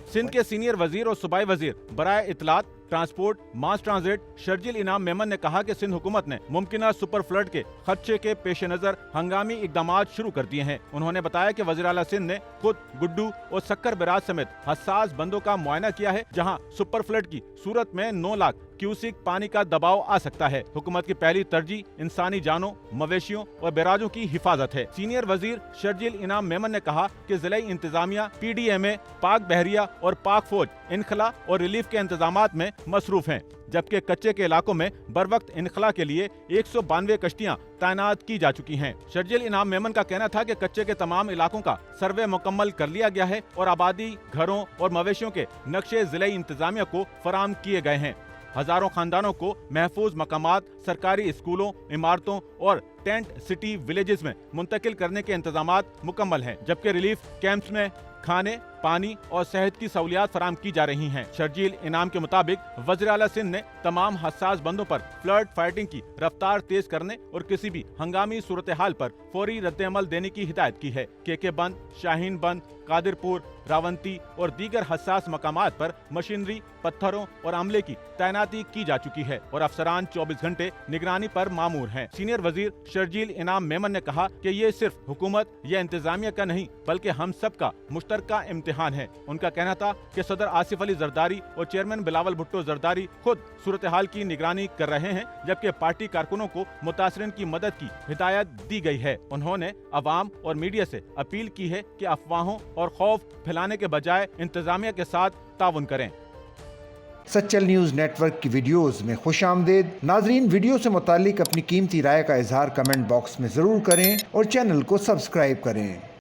सिंध के सीनियर वजीर और सूबाई वजीर बराए इतलात, ट्रांसपोर्ट, मास ट्रांजिट शर्जील इनाम मेमन ने कहा कि सिंध हुकूमत ने मुमकिना सुपर फ्लड के खदशे के पेश नजर हंगामी इकदाम शुरू कर दिए हैं। उन्होंने बताया कि वज़ीर आला सिंध ने खुद गुड्डू और सक्कर बराज समेत हसास बंदों का मुआयना किया है, जहां सुपर फ्लड की सूरत में 9 लाख क्यूसिक पानी का दबाव आ सकता है। हुकूमत की पहली तरजीह इंसानी जानों, मवेशियों और बेराजों की हिफाजत है। सीनियर वजीर शर्जील इनाम मेमन ने कहा कि ज़िले इंतजामिया, PDMA, पाक बहरिया और पाक फौज इनखला और रिलीफ के इंतजामात में मसरूफ हैं, जबकि कच्चे के इलाकों में बर वक्त इनखला के लिए 192 कश्तियां तैनात की जा चुकी हैं। शर्जील इनाम मेमन का कहना था कि कच्चे के तमाम इलाकों का सर्वे मुकम्मल कर लिया गया है और आबादी, घरों और मवेशियों के नक्शे ज़िले इंतजामिया को फराम किए गए हैं। हजारों खानदानों को महफूज मकामात, सरकारी स्कूलों, इमारतों और टेंट सिटी विलेजेस में मुंतकिल करने के इंतजामात मुकम्मल हैं, जबकि रिलीफ कैंप्स में खाने, पानी और सेहत की सहूलियात फराम की जा रही हैं। शर्जील इनाम के मुताबिक वज़ीर आला सिंध ने तमाम हसास बंदों पर फ्लड फाइटिंग की रफ्तार तेज करने और किसी भी हंगामी सूरत हाल पर फौरी रद्द-ए-अमल देने की हिदायत की है। KK बंद, शाहीन बंद, कादिरपुर, रावंती और दीगर हसास मकामात पर मशीनरी, पत्थरों और अमले की तैनाती की जा चुकी है और अफसरान 24 घंटे निगरानी पर मामूर हैं। सीनियर वजीर शर्जील इनाम मेमन ने कहा कि ये सिर्फ हुकूमत या इंतजामिया का नहीं बल्कि हम सब का मुश्तरका इम्तिहान है। उनका कहना था कि सदर आसिफ अली जरदारी और चेयरमैन बिलावल भुट्टो जरदारी खुद सूरत हाल की निगरानी कर रहे हैं, जबकि पार्टी कारकुनों को मुतासरीन की मदद की हिदायत दी गई है। उन्होंने अवाम और मीडिया से अपील की है कि अफवाहों और खौफ फैलाने के बजाय इंतजामिया के साथ ताउन करें। सच्चल न्यूज़ नेटवर्क की वीडियोस में खुशामदीद। नाजरीन, वीडियो से मुतालिक अपनी कीमती राय का इजहार कमेंट बॉक्स में ज़रूर करें और चैनल को सब्सक्राइब करें।